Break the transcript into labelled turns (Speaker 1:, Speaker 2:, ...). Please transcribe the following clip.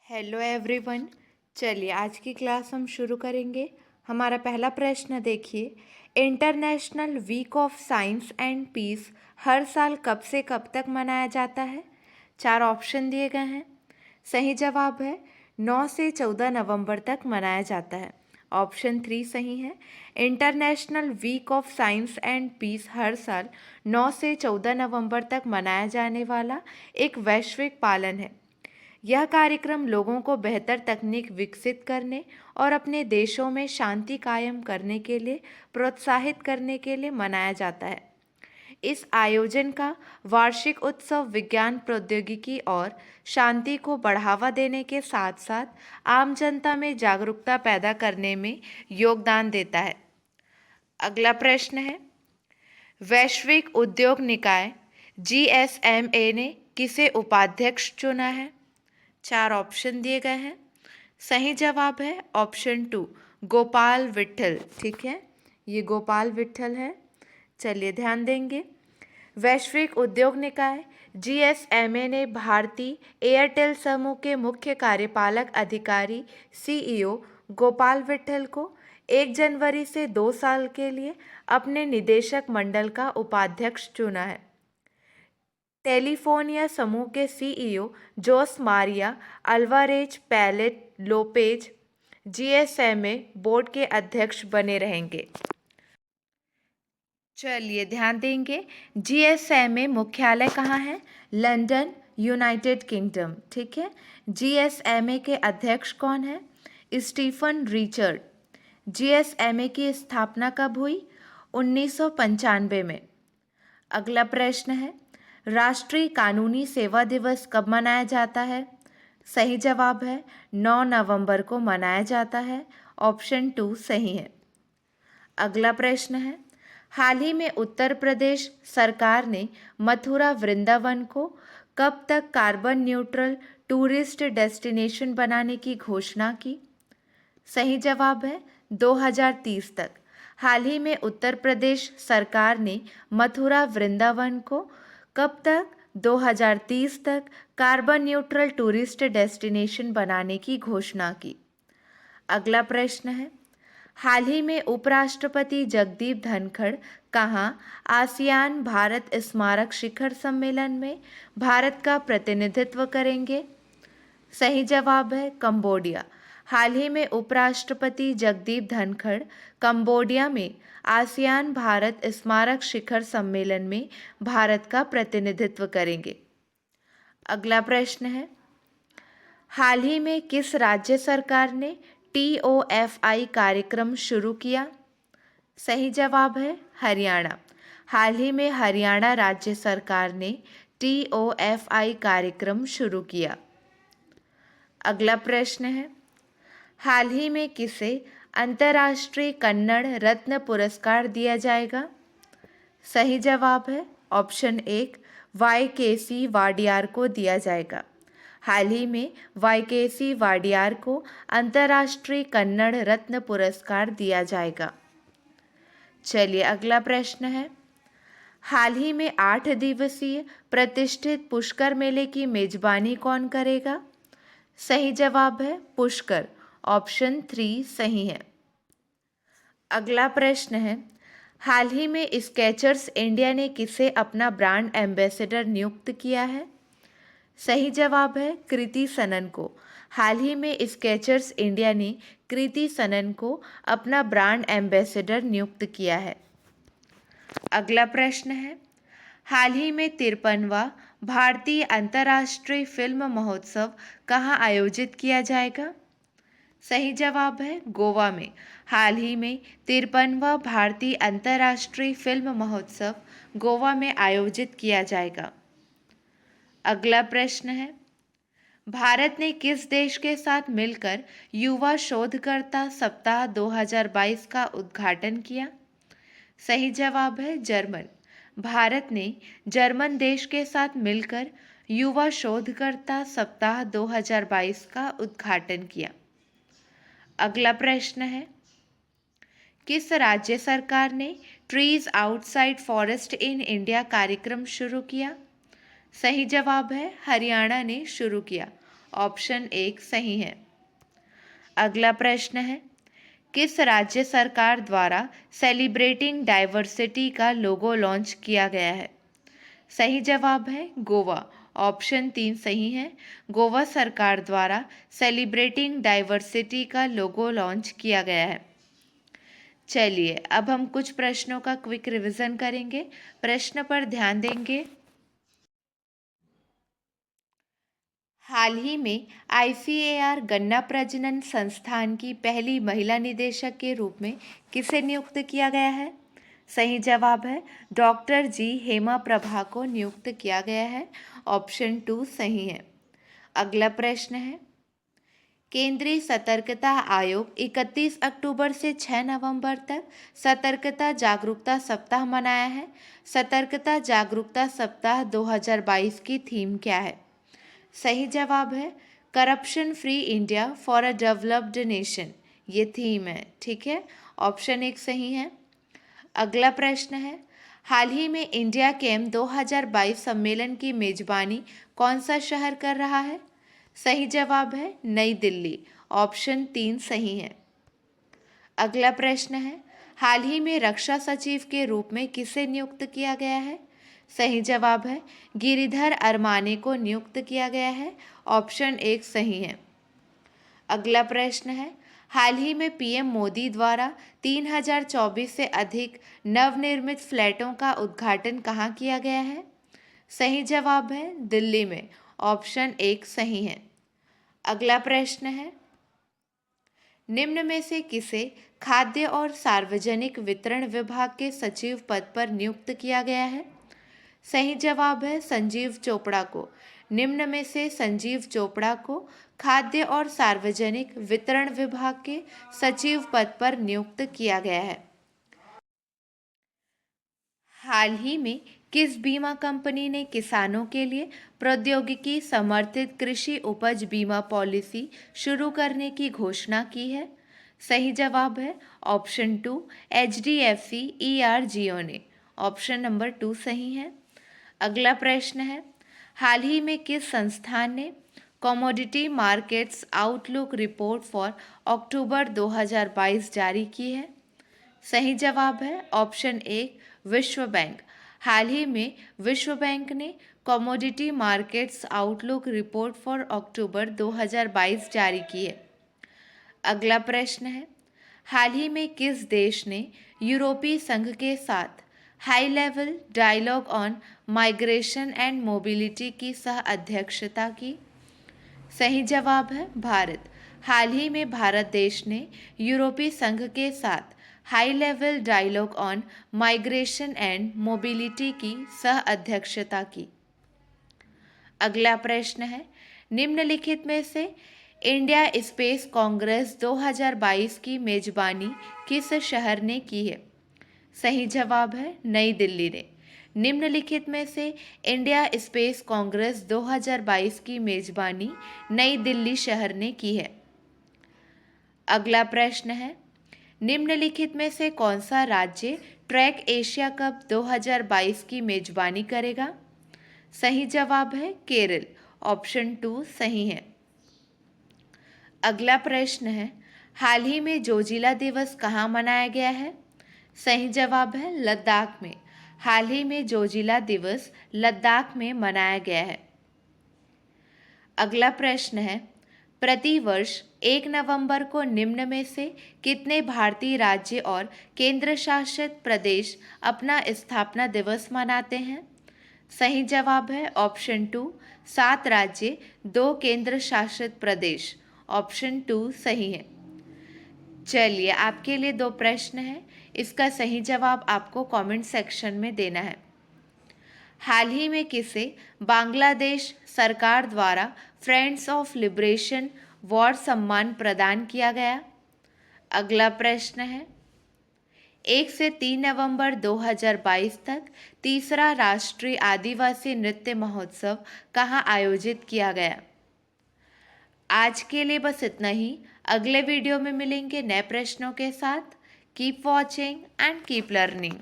Speaker 1: Hello everyone. चलिए आज की क्लास हम शुरू करेंगे। हमारा पहला प्रश्न देखिए, international week of science and peace हर साल कब से कब तक मनाया जाता है? चार ऑप्शन दिए गए हैं। सही जवाब है 9 से 14 नवंबर तक मनाया जाता है। ऑप्शन 3 सही है। International week of science and peace हर साल 9 से 14 नवंबर तक मनाया जाने वाला एक वैश्विक पालन है। यह कार्यक्रम लोगों को बेहतर तकनीक विकसित करने और अपने देशों में शांति कायम करने के लिए प्रोत्साहित करने के लिए मनाया जाता है। इस आयोजन का वार्षिक उत्सव विज्ञान, प्रौद्योगिकी और शांति को बढ़ावा देने के साथ साथ आम जनता में जागरूकता पैदा करने में योगदान देता है। अगला प्रश्न है, वैश्विक उद्योग निकाय GSMA ने किसे उपाध्यक्ष चुना है? चार ऑप्शन दिए गए हैं। सही जवाब है ऑप्शन 2 गोपाल विट्ठल। ठीक है, ये गोपाल विट्ठल है। चलिए ध्यान देंगे। वैश्विक उद्योग निकाय GSMA ने भारतीय एयरटेल समूह के मुख्य कार्यपालक अधिकारी CEO गोपाल विट्ठल को 1 जनवरी से 2 साल के लिए अपने निदेशक मंडल का उपाध्यक्ष चुना है। टेलीफोनिया समूह के CEO Jose Maria Alvarez Pallete Lopez GSMA board के अध्यक्ष बने रहेंगे। चलिए ध्यान देंगे, GSMA मुख्यालय कहाँ है? London, United kingdom. ठीक है। GSMA के अध्यक्ष कौन है? Stephen Richard. GSMA की स्थापना कब हुई? 1995 में। अगला प्रश्न है, राष्ट्रीय कानूनी सेवा दिवस कब मनाया जाता है? सही जवाब है 9 नवंबर को मनाया जाता है। ऑप्शन 2 सही है। अगला प्रश्न है, हाल ही में उत्तर प्रदेश सरकार ने मथुरा वृंदावन को कब तक कार्बन न्यूट्रल टूरिस्ट डेस्टिनेशन बनाने की घोषणा की? सही जवाब है 2030 तक। हाल ही में उत्तर प्रदेश सरकार ने मथुरा वृंदावन को कब तक? 2030 तक कार्बन न्यूट्रल टूरिस्ट डेस्टिनेशन बनाने की घोषणा की। अगला प्रश्न है, हाल ही में उपराष्ट्रपति जगदीप धनखड़ कहाँ आसियान भारत स्मारक शिखर सम्मेलन में भारत का प्रतिनिधित्व करेंगे? सही जवाब है कंबोडिया। हाल ही में उपराष्ट्रपति जगदीप धनखड़ कंबोडिया में आसियान भारत स्मारक शिखर सम्मेलन में भारत का प्रतिनिधित्व करेंगे। अगला प्रश्न है, हाल ही में किस राज्य सरकार ने TOFI कार्यक्रम शुरू किया? सही जवाब है हरियाणा। हाल ही में हरियाणा राज्य सरकार ने TOFI कार्यक्रम शुरू किया। अगला प्रश्न है, हाल ही में किसे अंतर्राष्ट्रीय कन्नड़ रत्न पुरस्कार दिया जाएगा? सही जवाब है ऑप्शन 1 YKC वाडियार को दिया जाएगा। हाल ही में YKC वाडियार को अंतर्राष्ट्रीय कन्नड़ रत्न पुरस्कार दिया जाएगा। चलिए अगला प्रश्न है, हाल ही में 8 दिवसीय प्रतिष्ठित पुष्कर मेले की मेजबानी कौन करेगा? सही जवाब है पुष्कर। ऑप्शन 3 सही है। अगला प्रश्न है, हाल ही में स्केचर्स इंडिया ने किसे अपना ब्रांड एम्बेसडर नियुक्त किया है? सही जवाब है कृति सनन को। हाल ही में स्केचर्स इंडिया ने कृति सनन को अपना ब्रांड एम्बेसडर नियुक्त किया है। अगला प्रश्न है, हाल ही में 53वां भारतीय अंतर्राष्ट्रीय फिल्म महोत्सव कहाँ आयोजित किया जाएगा? सही जवाब है गोवा में। हाल ही में 53वां भारतीय अंतर्राष्ट्रीय फिल्म महोत्सव गोवा में आयोजित किया जाएगा। अगला प्रश्न है, भारत ने किस देश के साथ मिलकर युवा शोधकर्ता सप्ताह 2022 का उद्घाटन किया? सही जवाब है जर्मन। भारत ने जर्मन देश के साथ मिलकर युवा शोधकर्ता सप्ताह 2022 का उद्घाटन किया। अगला प्रश्न है, किस राज्य सरकार ने trees outside forest in India कार्यक्रम शुरू किया? सही जवाब है हरियाणा ने शुरू किया। ऑप्शन 1 सही है। अगला प्रश्न है, किस राज्य सरकार द्वारा सेलिब्रेटिंग डाइवर्सिटी का लोगो लॉन्च किया गया है? सही जवाब है गोवा, ऑप्शन 3 सही है। गोवा सरकार द्वारा सेलिब्रेटिंग डाइवर्सिटी का लोगो लॉन्च किया गया है। चलिए अब हम कुछ प्रश्नों का क्विक रिवीजन करेंगे, प्रश्न पर ध्यान देंगे। हाल ही में ICAR गन्ना प्रजनन संस्थान की पहली महिला निदेशक के रूप में किसे नियुक्त किया गया है? सही जवाब है डॉक्टर जी हेमा प्रभा को नियुक्त किया गया है, ऑप्शन 2 सही है। अगला प्रश्न है, केंद्रीय सतर्कता आयोग 31 अक्टूबर से 6 नवंबर तक सतर्कता जागरूकता सप्ताह मनाया है। सतर्कता जागरूकता सप्ताह 2022 की थीम क्या है? सही जवाब है corruption free India for a developed nation, ये थीम है, ठीक है, ऑप्शन 1 सही है। अगला प्रश्न है, हाल ही में इंडिया केम 2022 सम्मेलन की मेजबानी कौन सा शहर कर रहा है? सही जवाब है नई दिल्ली, ऑप्शन 3 सही है। अगला प्रश्न है, हाल ही में रक्षा सचिव के रूप में किसे नियुक्त किया गया है? सही जवाब है गिरिधर अरमाने को नियुक्त किया गया है, ऑप्शन 1 सही है। अगला प्रश्न है, हाल ही में पीएम मोदी द्वारा 3024 से अधिक नवनिर्मित फ्लैटों का उद्घाटन कहाँ किया गया है? सही जवाब है दिल्ली में, ऑप्शन 1 सही है। अगला प्रश्न है, निम्न में से किसे खाद्य और सार्वजनिक वितरण विभाग के सचिव पद पर नियुक्त किया गया है? सही जवाब है संजीव चोपड़ा को। निम्न में से संजीव चोपड़ा को खाद्य और सार्वजनिक वितरण विभाग के सचिव पद पर नियुक्त किया गया है। हाल ही में किस बीमा कंपनी ने किसानों के लिए प्रौद्योगिकी समर्थित कृषि उपज बीमा पॉलिसी शुरू करने की घोषणा की है? सही जवाब है ऑप्शन 2 HDFC ERGO ने, ऑप्शन नंबर 2 सही है। अगला प्रश्न है, हाल ही में किस संस्थान ने commodity markets outlook report for October 2022 जारी की है? सही जवाब है ऑप्शन 1 विश्व बैंक। हाल ही में विश्व बैंक ने commodity markets outlook report for October 2022 जारी की है। अगला प्रश्न है, हाल ही में किस देश ने यूरोपीय संघ के साथ high level dialogue on migration and mobility की सह अध्यक्षता की? सही जवाब है भारत। हाल ही में भारत देश ने यूरोपीय संघ के साथ high level dialogue on migration and mobility की सह अध्यक्षता की। अगला प्रश्न है, निम्नलिखित में से इंडिया स्पेस कांग्रेस 2022 की मेजबानी किस शहर ने की है? सही जवाब है नई दिल्ली ने। निम्नलिखित में से इंडिया स्पेस कांग्रेस 2022 की मेजबानी नई दिल्ली शहर ने की है। अगला प्रश्न है, निम्नलिखित में से कौन सा राज्य ट्रैक एशिया कप 2022 की मेजबानी करेगा? सही जवाब है केरल, ऑप्शन 2 सही है। अगला प्रश्न है, हाल ही में जोजिला दिवस कहाँ मनाया गया है? सही जवाब है लद्दाख में। हाल ही में जोजिला दिवस लद्दाख में मनाया गया है। अगला प्रश्न है, प्रतिवर्ष 1 नवंबर को निम्न में से कितने भारतीय राज्य और केंद्र शासित प्रदेश अपना स्थापना दिवस मनाते हैं? सही जवाब है ऑप्शन 2 7 राज्य 2 केंद्र शासित प्रदेश, ऑप्शन 2 सही है। चलिए आपके लिए 2 प्रश्न हैं, इसका सही जवाब आपको कमेंट सेक्शन में देना है। हाल ही में किसे बांग्लादेश सरकार द्वारा फ्रेंड्स ऑफ लिबरेशन वॉर सम्मान प्रदान किया गया? अगला प्रश्न है, 1 से 3 नवंबर 2022 तक तीसरा राष्ट्रीय आदिवासी नृत्य महोत्सव कहाँ आयोजित किया गया? आज के लिए बस इतना ही। अगले वीडियो में मिलेंगे नए प्रश्नों के साथ। Keep watching and keep learning.